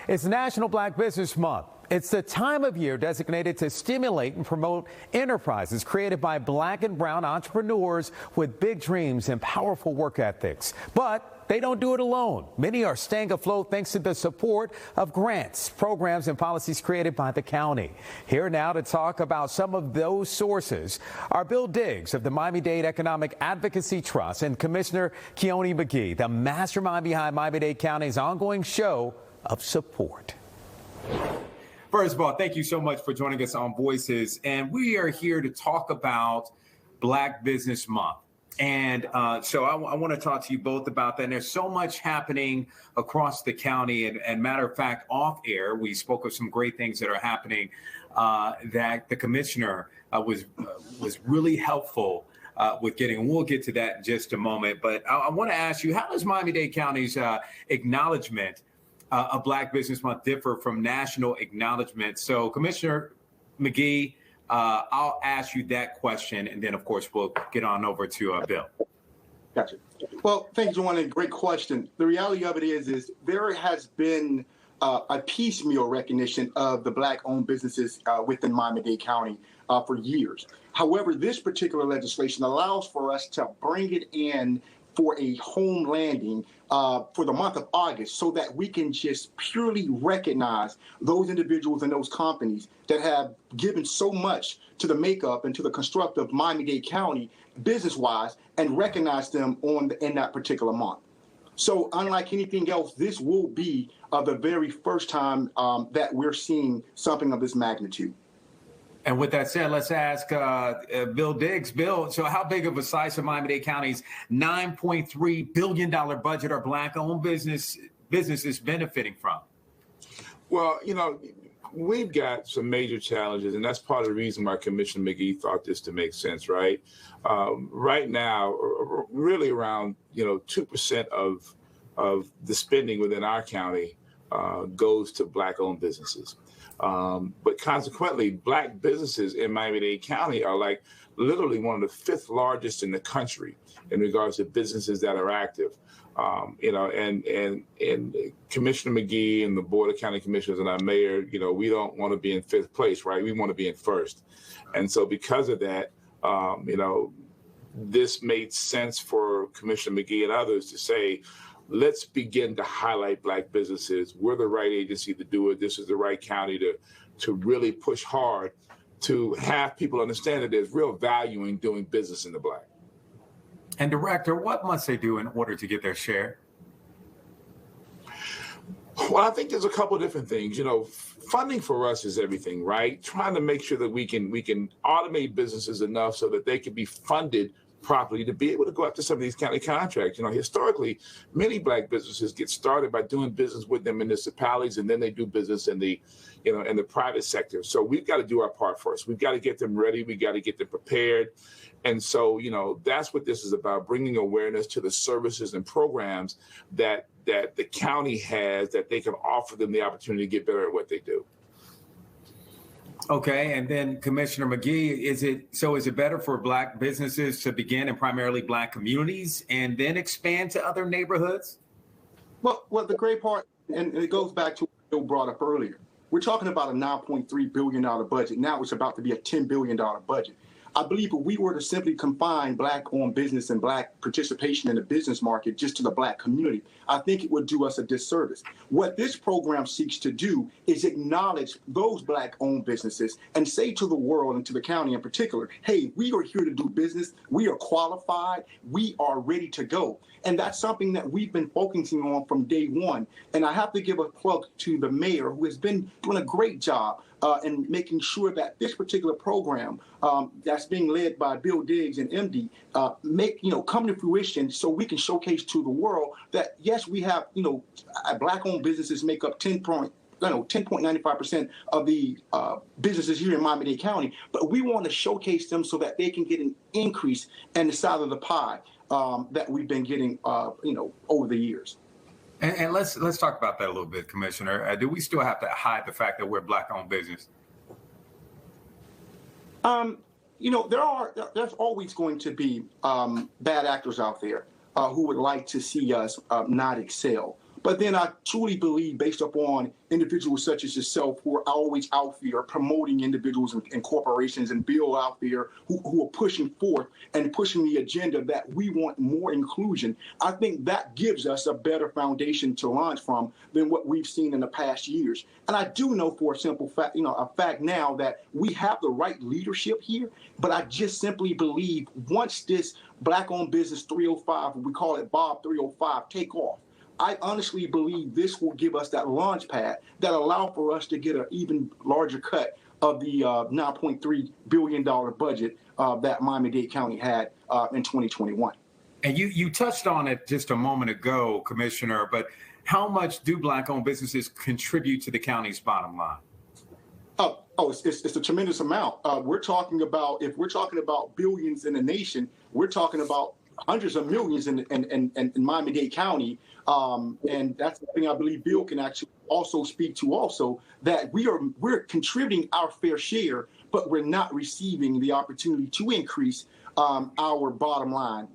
It's National Black Business Month. It's the time of year designated to stimulate and promote enterprises created by black and brown entrepreneurs with big dreams and powerful work ethics. But they don't do it alone. Many are staying afloat thanks to the support of grants, programs, and policies created by the county. Here now to talk about some of those sources are Bill Diggs of the Miami-Dade Economic Advocacy Trust and Commissioner Kionne McGhee, the mastermind behind Miami-Dade County's ongoing show of support. First of all, thank you so much for joining us on Voices. And we are here to talk about Black Business Month. And so I want to talk to you both about that. And there's so much happening across the county. And matter of fact, off air, we spoke of some great things that are happening that the commissioner was really helpful with getting. And we'll get to that in just a moment. But I want to ask you, how does Miami-Dade County's acknowledgement of Black Business Month differ from national acknowledgement? So, Commissioner McGhee, I'll ask you that question, and then, of course, we'll get on over to Bill. Gotcha. Well, thank you, Jawan. Great question. The reality of it is there has been a piecemeal recognition of the Black-owned businesses within Miami-Dade County for years. However, this particular legislation allows for us to bring it in for a home landing for the month of August so that we can just purely recognize those individuals and those companies that have given so much to the makeup and to the construct of Miami-Dade County business-wise and recognize them in that particular month. So unlike anything else, this will be the very first time that we're seeing something of this magnitude. And with that said, let's ask Bill Diggs. Bill, so how big of a slice of Miami-Dade County's $9.3 billion budget are Black-owned businesses benefiting from? Well, you know, we've got some major challenges, and that's part of the reason why Commissioner McGhee thought this to make sense, right? Right now, really around, 2% of the spending within our county goes to Black-owned businesses. But consequently, Black businesses in Miami-Dade County are like literally one of the fifth largest in the country in regards to businesses that are active. And Commissioner McGhee and the Board of County Commissioners and our mayor, we don't want to be in fifth place, right? We want to be in first. And so because of that, this made sense for Commissioner McGhee and others to say, let's begin to highlight Black businesses. We're the right agency to do it. This is the right county to really push hard to have people understand that there's real value in doing business in the Black. And Director, what must they do in order to get their share? Well, I think there's a couple of different things. Funding for us is everything, right? Trying to make sure that we can automate businesses enough so that they can be funded properly to be able to go after some of these county contracts. Historically, many Black businesses get started by doing business with their municipalities, and then they do business in the private sector. So we've got to do our part first. We've got to get them ready. We got to get them prepared. And so, that's what this is about, bringing awareness to the services and programs that the county has that they can offer them the opportunity to get better at what they do. Okay, and then Commissioner McGhee, is it better for Black businesses to begin in primarily Black communities and then expand to other neighborhoods? Well, the great part, and it goes back to what Bill brought up earlier, we're talking about a $9.3 billion budget. Now it's about to be a $10 billion budget. I believe if we were to simply confine Black-owned business and Black participation in the business market just to the Black community, I think it would do us a disservice. What this program seeks to do is acknowledge those Black-owned businesses and say to the world and to the county in particular, hey, we are here to do business. We are qualified. We are ready to go. And that's something that we've been focusing on from day one. And I have to give a plug to the mayor, who has been doing a great job in making sure that this particular program that's being led by Bill Diggs and MD come to fruition so we can showcase to the world that, yes, we have, Black-owned businesses make up 10.95% of the businesses here in Miami-Dade County, but we want to showcase them so that they can get an increase in the size of the pie that we've been getting, over the years. And let's talk about that a little bit, Commissioner. Do we still have to hide the fact that we're Black-owned business? There's always going to be bad actors out there who would like to see us not excel. But then I truly believe, based upon individuals such as yourself, who are always out there promoting individuals and corporations and Bill out there who are pushing forth and pushing the agenda that we want more inclusion, I think that gives us a better foundation to launch from than what we've seen in the past years. And I do know for a simple fact, a fact now that we have the right leadership here, but I just simply believe once this Black-owned Business 305, we call it Bob 305, take off, I honestly believe this will give us that launch pad that allow for us to get an even larger cut of the $9.3 billion budget that Miami-Dade County had in 2021. And you touched on it just a moment ago, Commissioner, but how much do Black-owned businesses contribute to the county's bottom line? It's a tremendous amount. If we're talking about billions in the nation, we're talking about hundreds of millions in Miami-Dade County. And that's something I believe Bill can actually also speak to also, that we're contributing our fair share, but we're not receiving the opportunity to increase our bottom line.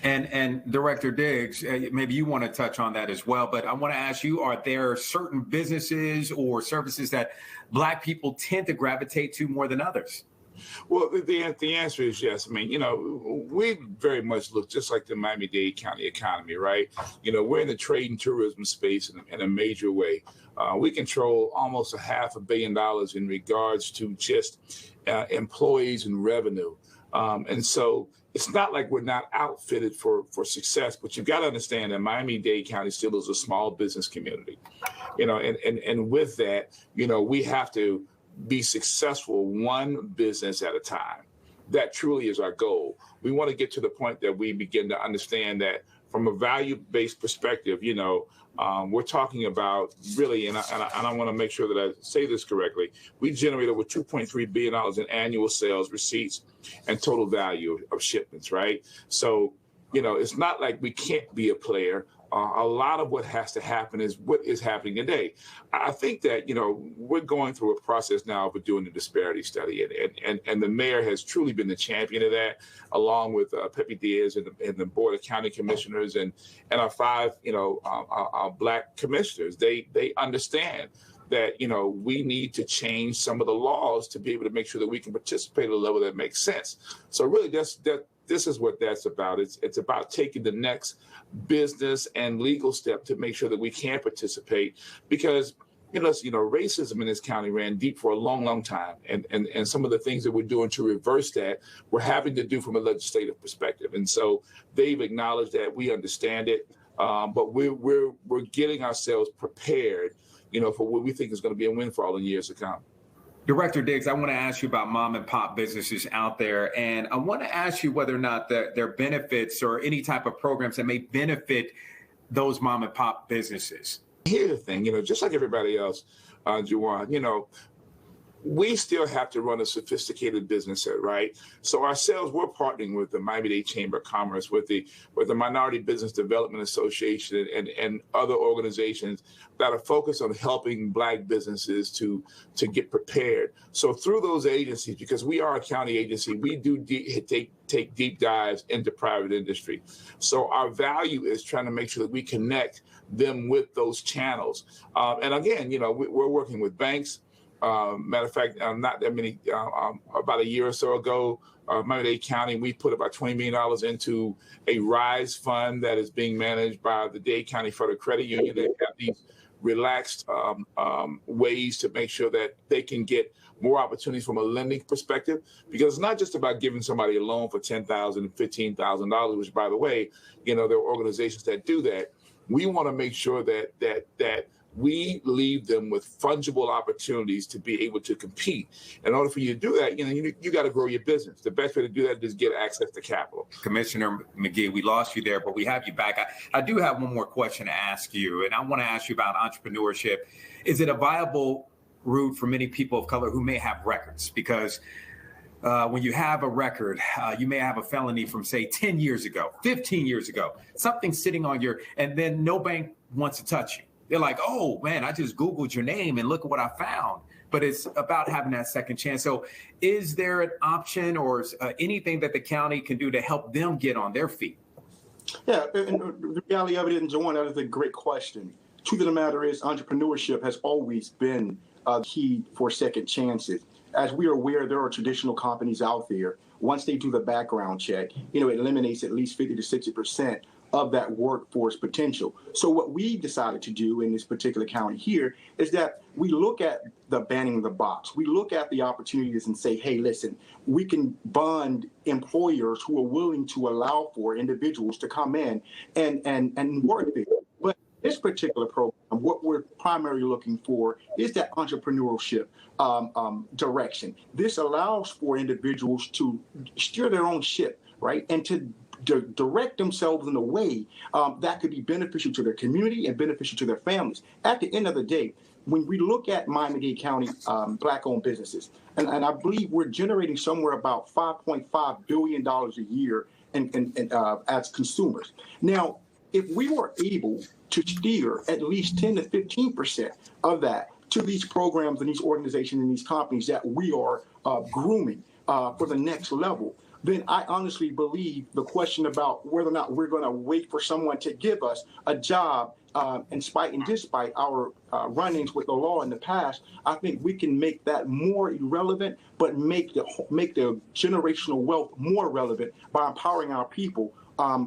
And Director Diggs, maybe you want to touch on that as well, but I want to ask you, are there certain businesses or services that Black people tend to gravitate to more than others? Well, the answer is yes. I mean, we very much look just like the Miami-Dade County economy, right? We're in the trade and tourism space in a major way. We control almost $500 million in regards to just employees and revenue. And so it's not like we're not outfitted for success, but you've got to understand that Miami-Dade County still is a small business community, and with that, we have to be successful one business at a time. That truly is our goal. We want to get to the point that we begin to understand that from a value-based perspective, we're talking about really, and I want to make sure that I say this correctly, we generate over $2.3 billion in annual sales, receipts, and total value of shipments, right? So, it's not like we can't be a player. A lot of what has to happen is what is happening today. I think that, we're going through a process now of doing the disparity study, and the mayor has truly been the champion of that, along with Pepe Diaz and the Board of County Commissioners and our 5, our Black commissioners. They understand that, we need to change some of the laws to be able to make sure that we can participate at a level that makes sense. So really, this is what that's about. It's about taking the next business and legal step to make sure that we can participate, because racism in this county ran deep for a long, long time, and some of the things that we're doing to reverse that, we're having to do from a legislative perspective. And so they've acknowledged that, we understand it, but we're getting ourselves prepared, for what we think is going to be a windfall in years to come. Director Diggs, I want to ask you about mom and pop businesses out there, and I want to ask you whether or not there are benefits or any type of programs that may benefit those mom and pop businesses. Here's the thing, just like everybody else, Jawan, we still have to run a sophisticated business, right? So ourselves, we're partnering with the Miami-Dade Chamber of Commerce, with the Minority Business Development Association, and other organizations that are focused on helping Black businesses to get prepared. So through those agencies, because we are a county agency, we do take deep dives into private industry. So our value is trying to make sure that we connect them with those channels. And again, we're working with banks. Matter of fact, not that many, about a year or so ago, Miami-Dade County, we put about $20 million into a RISE fund that is being managed by the Dade County Federal Credit Union. They have these relaxed ways to make sure that they can get more opportunities from a lending perspective, because it's not just about giving somebody a loan for $10,000 and $15,000, which, by the way, there are organizations that do that. We want to make sure that we leave them with fungible opportunities to be able to compete. In order for you to do that, you got to grow your business. The best way to do that is get access to capital. Commissioner McGhee, we lost you there, but we have you back. I do have one more question to ask you, and I want to ask you about entrepreneurship. Is it a viable route for many people of color who may have records? Because when you have a record, you may have a felony from, say, 10 years ago, 15 years ago, something sitting on and then no bank wants to touch you. They're like, oh, man, I just Googled your name and look at what I found. But it's about having that second chance. So is there an option or anything that the county can do to help them get on their feet? Yeah, and the reality of it, and Jawan, that is a great question. Truth of the matter is, entrepreneurship has always been key for second chances. As we are aware, there are traditional companies out there. Once they do the background check, it eliminates at least 50 to 60% of that workforce potential. So what we decided to do in this particular county here is that we look at the banning the box. We look at the opportunities and say, hey, listen, we can bond employers who are willing to allow for individuals to come in and work there. But this particular program, what we're primarily looking for is that entrepreneurship direction. This allows for individuals to steer their own ship, right? And to direct themselves in a way that could be beneficial to their community and beneficial to their families. At the end of the day, when we look at Miami-Dade County Black-owned businesses, and I believe we're generating somewhere about $5.5 billion a year as consumers. Now, if we were able to steer at least 10 to 15% of that to these programs and these organizations and these companies that we are grooming for the next level, then I honestly believe the question about whether or not we're going to wait for someone to give us a job, in spite and despite our run-ins with the law in the past, I think we can make that more irrelevant, but make the generational wealth more relevant by empowering our people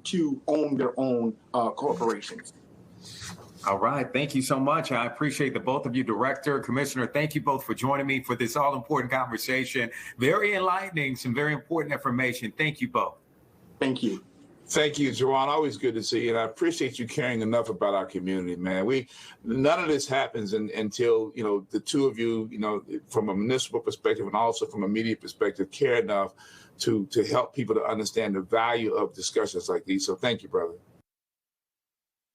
to own their own corporations. All right. Thank you so much. I appreciate the both of you, Director, Commissioner. Thank you both for joining me for this all-important conversation. Very enlightening, some very important information. Thank you both. Thank you. Thank you, Jawan. Always good to see you. And I appreciate you caring enough about our community, man. None of this happens until, the two of you, from a municipal perspective and also from a media perspective, care enough to help people to understand the value of discussions like these. So thank you, brother.